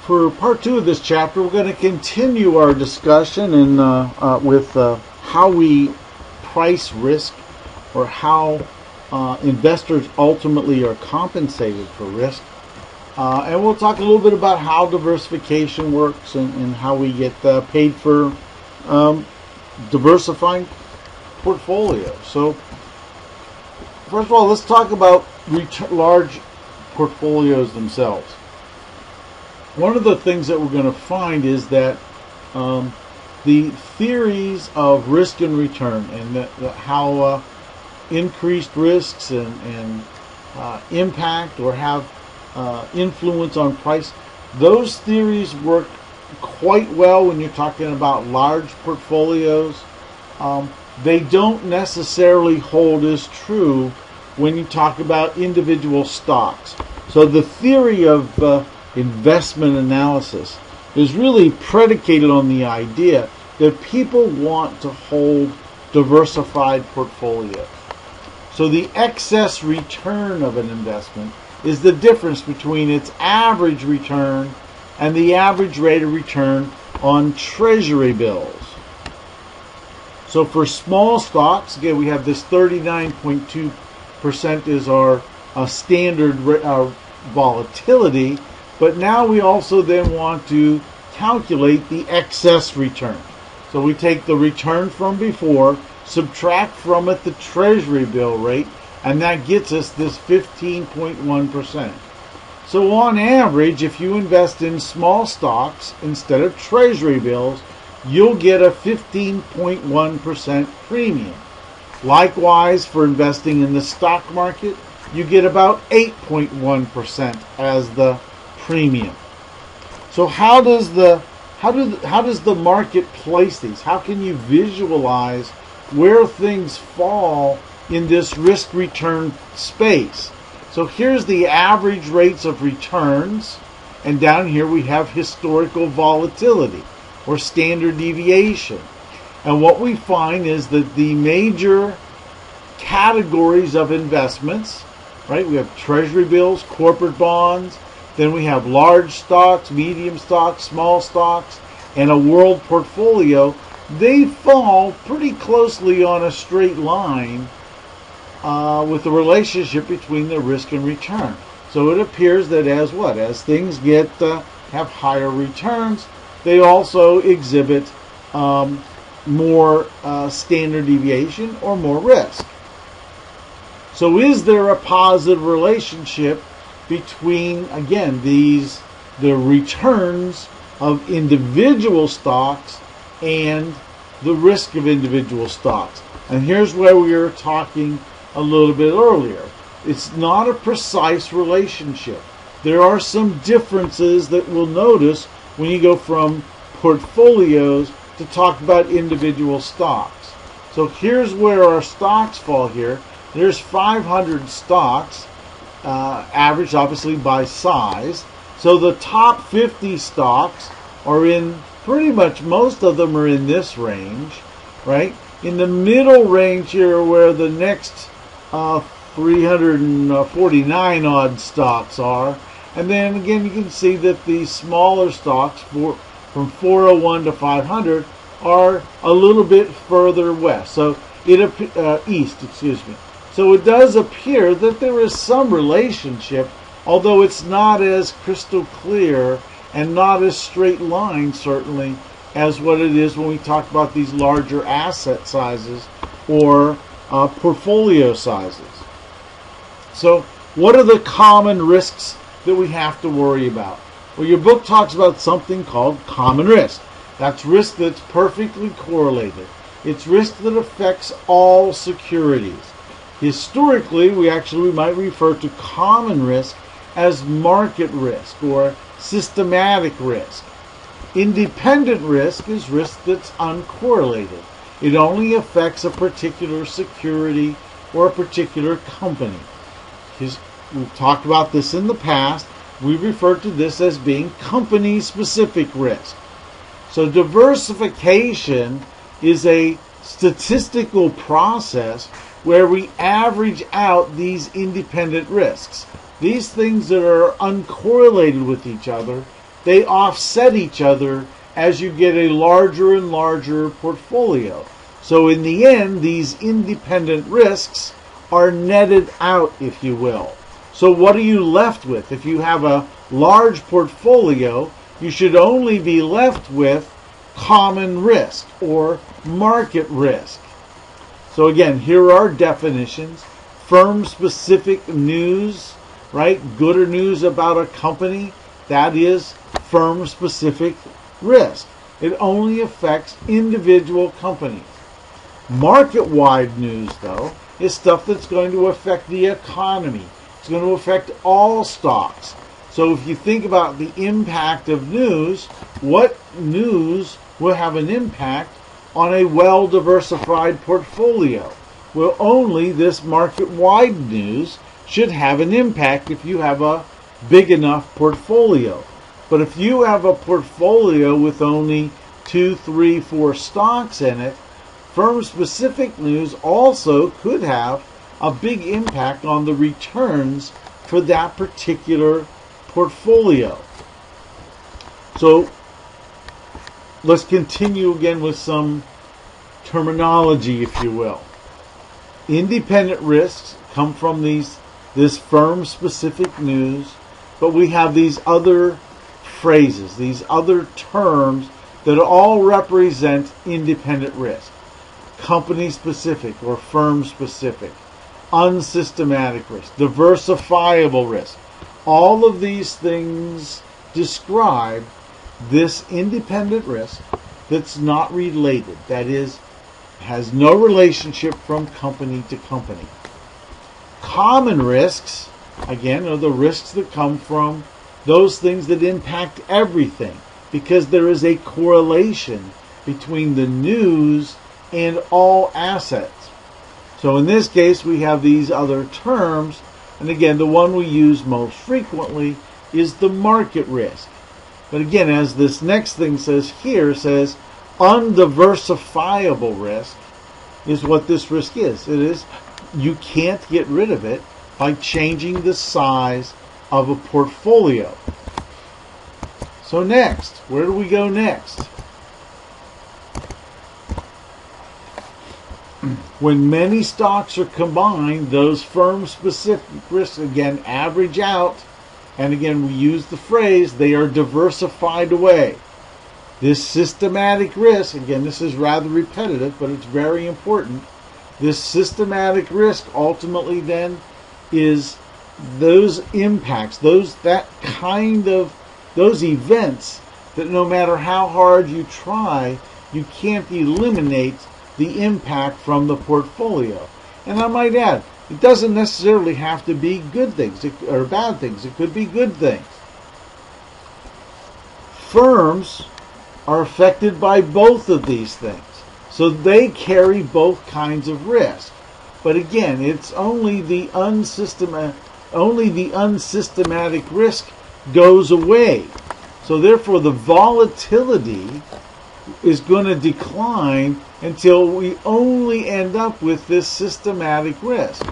for part 2 of this chapter, we're going to continue our discussion with how we price risk, or how investors ultimately are compensated for risk. And we'll talk a little bit about how diversification works and how we get paid for diversifying portfolios. So, first of all, let's talk about large portfolios themselves. One of the things that we're going to find is that the theories of risk and return, and how increased risks and impact or have influence on price, those theories work quite well when you're talking about large portfolios. They don't necessarily hold as true when you talk about individual stocks. So the theory of investment analysis is really predicated on the idea that people want to hold diversified portfolios. So the excess return of an investment is the difference between its average return and the average rate of return on treasury bills. So for small stocks, again, we have this 39.2% is our standard volatility, but now we also then want to calculate the excess return. So we take the return from before, subtract from it the treasury bill rate, and that gets us this 15.1%. So on average, if you invest in small stocks instead of treasury bills, you'll get a 15.1% premium. Likewise, for investing in the stock market, you get about 8.1% as the premium. So how does the market place these? How can you visualize where things fall in this risk return space? So here's the average rates of returns, and down here we have historical volatility or standard deviation. And what we find is that the major categories of investments, right? We have treasury bills, corporate bonds, then we have large stocks, medium stocks, small stocks, and a world portfolio. They fall pretty closely on a straight line with the relationship between the risk and return. So it appears that as things have higher returns, they also exhibit more standard deviation or more risk. So is there a positive relationship between, again, the returns of individual stocks and the risk of individual stocks? And here's where we were talking a little bit earlier. It's not a precise relationship. There are some differences that we'll notice when you go from portfolios to talk about individual stocks. So here's where our stocks fall here. There's 500 stocks, averaged obviously by size. So the top 50 stocks are in, pretty much most of them are in this range, right? In the middle range here, where the next 349 odd stocks are. And then again, you can see that the smaller stocks from 401 to 500 are a little bit further west. So east, excuse me. So it does appear that there is some relationship, although it's not as crystal clear and not as straight line, certainly, as what it is when we talk about these larger asset sizes or portfolio sizes. So what are the common risks that we have to worry about? Well, your book talks about something called common risk. That's risk that's perfectly correlated. It's risk that affects all securities. Historically, we might refer to common risk as market risk or systematic risk. Independent risk is risk that's uncorrelated. It only affects a particular security or a particular company. We've talked about this in the past. We refer to this as being company-specific risk. So diversification is a statistical process where we average out these independent risks. These things that are uncorrelated with each other they offset each other as you get a larger and larger portfolio. So in the end, these independent risks are netted out, if you will. So what are you left with? If you have a large portfolio, you should only be left with common risk or market risk. So again, here are definitions. Firm-specific news, right? Good or news about a company, that is firm-specific risk. It only affects individual companies. Market-wide news, though, is stuff that's going to affect the economy. It's going to affect all stocks. So if you think about the impact of news, what news will have an impact on a well-diversified portfolio? Well, only this market-wide news should have an impact if you have a big enough portfolio. But if you have a portfolio with only 2, 3, 4 stocks in it, firm-specific news also could have a big impact on the returns for that particular portfolio. So let's continue again with some terminology, if you will. Independent risks come from this firm-specific news, but we have these other phrases, these other terms that all represent independent risk. Company-specific or firm-specific, unsystematic risk, diversifiable risk. All of these things describe this independent risk that's not related, that is, has no relationship from company to company. Common risks, again, are the risks that come from those things that impact everything, because there is a correlation between the news and all assets. So in this case, we have these other terms, and again, the one we use most frequently is the market risk. But again, as this next thing says here, says undiversifiable risk is what this risk is. It is, you can't get rid of it by changing the size of a portfolio. So next, where do we go next? When many stocks are combined, those firm-specific risks, again, average out, and again, we use the phrase, they are diversified away. This systematic risk, again, this is rather repetitive, but it's very important. This systematic risk ultimately then is those impacts, those events that no matter how hard you try, you can't eliminate the impact from the portfolio. And I might add, it doesn't necessarily have to be good things or bad things. It could be good things. Firms are affected by both of these things. So they carry both kinds of risk. But again, it's only the unsystematic risk goes away. So therefore the volatility is going to decline until we only end up with this systematic risk.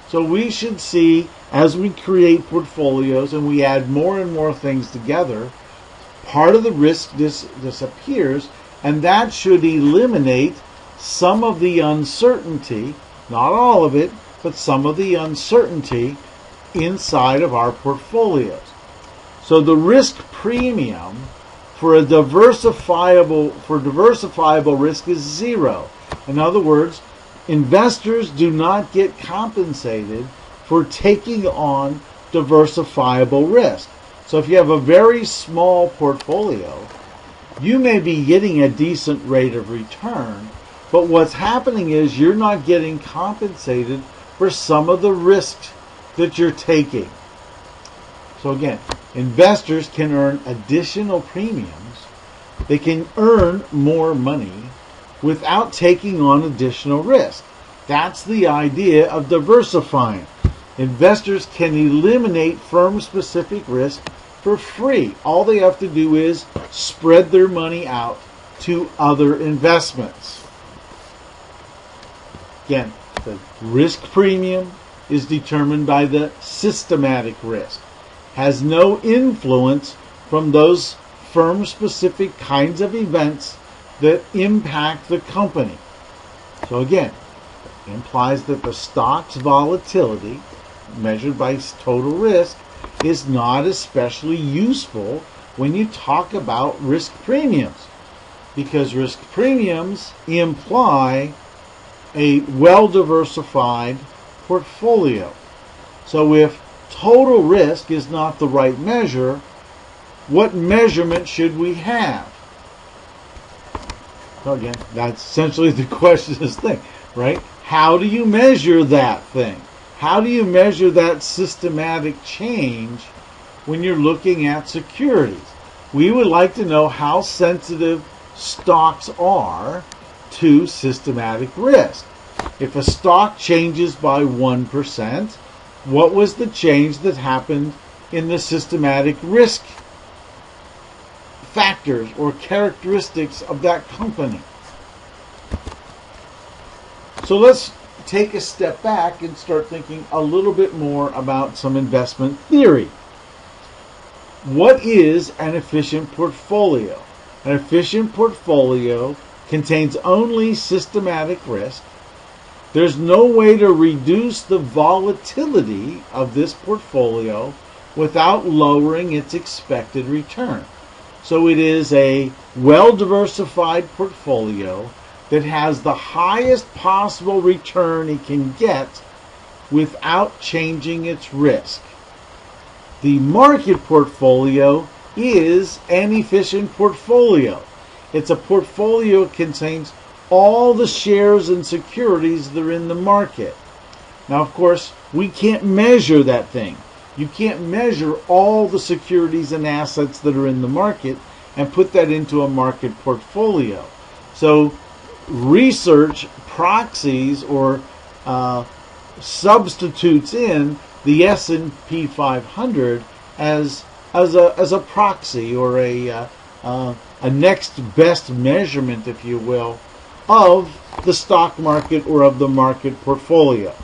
So we should see, as we create portfolios and we add more and more things together, part of the risk disappears, and that should eliminate some of the uncertainty, not all of it, but some of the uncertainty inside of our portfolios. So the risk premium for diversifiable risk is zero. In other words, investors do not get compensated for taking on diversifiable risk. So if you have a very small portfolio, you may be getting a decent rate of return, but what's happening is you're not getting compensated for some of the risks that you're taking. So again, investors can earn additional premiums. They can earn more money without taking on additional risk. That's the idea of diversifying. Investors can eliminate firm-specific risk for free. All they have to do is spread their money out to other investments. Again, the risk premium is determined by the systematic risk. Has no influence from those firm-specific kinds of events that impact the company. So again, it implies that the stock's volatility, measured by total risk, is not especially useful when you talk about risk premiums, because risk premiums imply a well-diversified portfolio. So if total risk is not the right measure, what measurement should we have? So again, that's essentially the question is thing, right? How do you measure that thing? How do you measure that systematic change when you're looking at securities? We would like to know how sensitive stocks are to systematic risk. If a stock changes by 1%, what was the change that happened in the systematic risk factors or characteristics of that company? So let's take a step back and start thinking a little bit more about some investment theory. What is an efficient portfolio? An efficient portfolio contains only systematic risk. There's no way to reduce the volatility of this portfolio without lowering its expected return. So it is a well-diversified portfolio that has the highest possible return it can get without changing its risk. The market portfolio is an efficient portfolio. It's a portfolio that contains all the shares and securities that are in the market. Now, of course, we can't measure that thing. You can't measure all the securities and assets that are in the market and put that into a market portfolio. So research proxies or substitutes in the S&P 500 as a proxy or a next best measurement, if you will, of the stock market or of the market portfolio.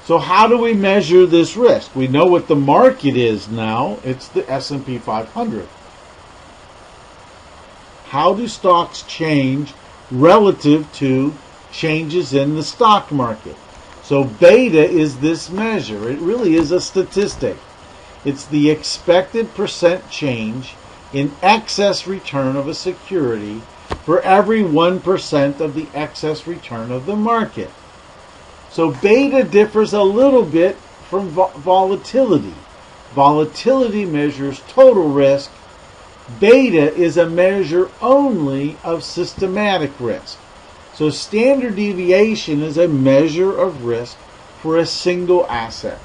So how do we measure this risk? We know what the market is now. It's the S&P 500. How do stocks change relative to changes in the stock market? So beta is this measure. It really is a statistic. It's the expected percent change in excess return of a security for every 1% of the excess return of the market. So beta differs a little bit from volatility. Volatility measures total risk. Beta is a measure only of systematic risk. So standard deviation is a measure of risk for a single asset.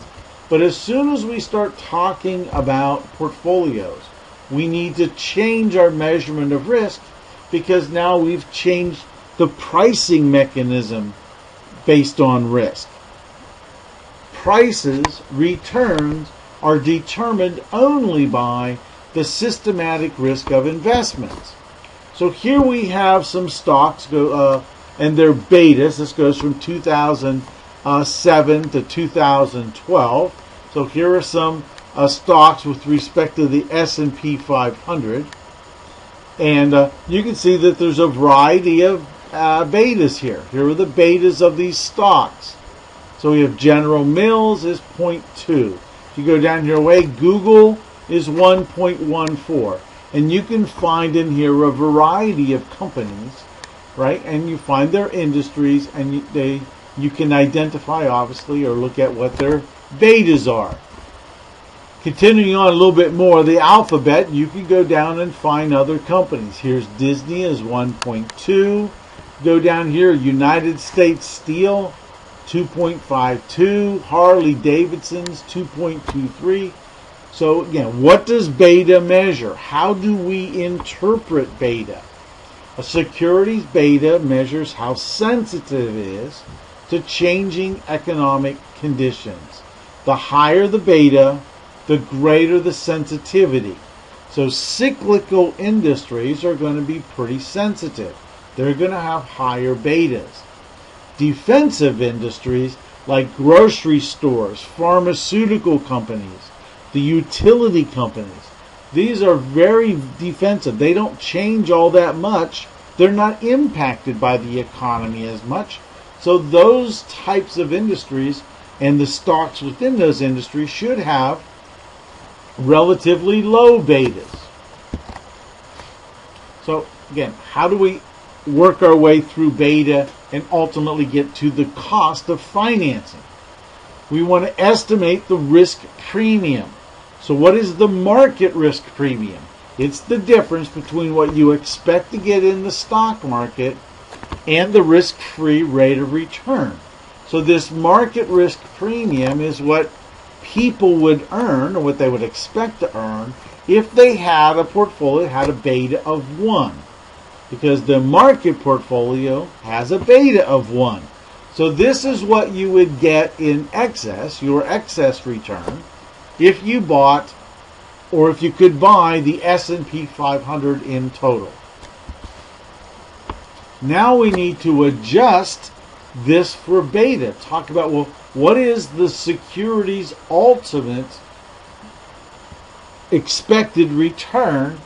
But as soon as we start talking about portfolios, we need to change our measurement of risk, because now we've changed the pricing mechanism based on risk. Prices, returns, are determined only by the systematic risk of investments. So here we have some stocks and their betas. This goes from 2007 to 2012. So here are some stocks with respect to the S&P 500. And you can see that there's a variety of betas here. Here are the betas of these stocks. So we have General Mills is 0.2. If you go down here away, Google is 1.14. And you can find in here a variety of companies, right? And you find their industries, and you can identify, obviously, or look at what their betas are. Continuing on a little bit more, the alphabet, you can go down and find other companies. Here's Disney is 1.2. Go down here, United States Steel, 2.52. Harley Davidson's 2.23. So again, what does beta measure? How do we interpret beta? A securities beta measures how sensitive it is to changing economic conditions. The higher the beta, the greater the sensitivity. So cyclical industries are going to be pretty sensitive. They're going to have higher betas. Defensive industries like grocery stores, pharmaceutical companies, the utility companies, These are very defensive. They don't change all that much. They're not impacted by the economy as much. So those types of industries and the stocks within those industries should have relatively low betas. So again, how do we work our way through beta and ultimately get to the cost of financing? We want to estimate the risk premium. So what is the market risk premium? It's the difference between what you expect to get in the stock market and the risk-free rate of return. So this market risk premium is what people would earn, or what they would expect to earn, if they had a portfolio that had a beta of 1. Because the market portfolio has a beta of 1. So this is what you would get in excess, your excess return, if you bought, or if you could buy the S&P 500 in total. Now we need to adjust this for beta. Talk about, well, what is the security's ultimate expected return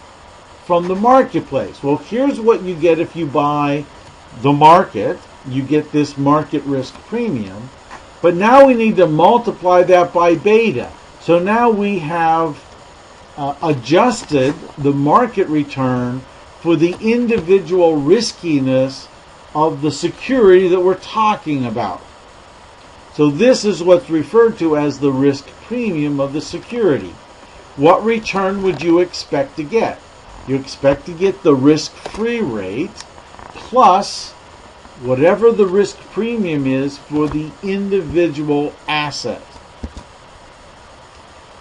from the marketplace? Well, here's what you get if you buy the market. You get this market risk premium. But now we need to multiply that by beta. So now we have adjusted the market return for the individual riskiness of the security that we're talking about. So this is what's referred to as the risk premium of the security. What return would you expect to get? You expect to get the risk-free rate plus whatever the risk premium is for the individual asset.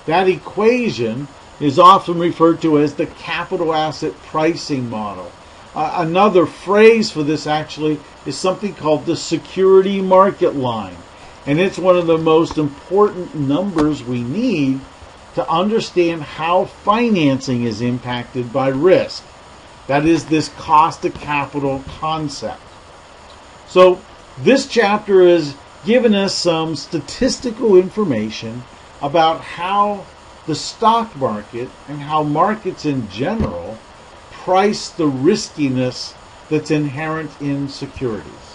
That equation is often referred to as the capital asset pricing model. Another phrase for this actually is something called the security market line. And it's one of the most important numbers we need to understand how financing is impacted by risk. That is this cost of capital concept. So this chapter has given us some statistical information about how the stock market and how markets in general price the riskiness that's inherent in securities.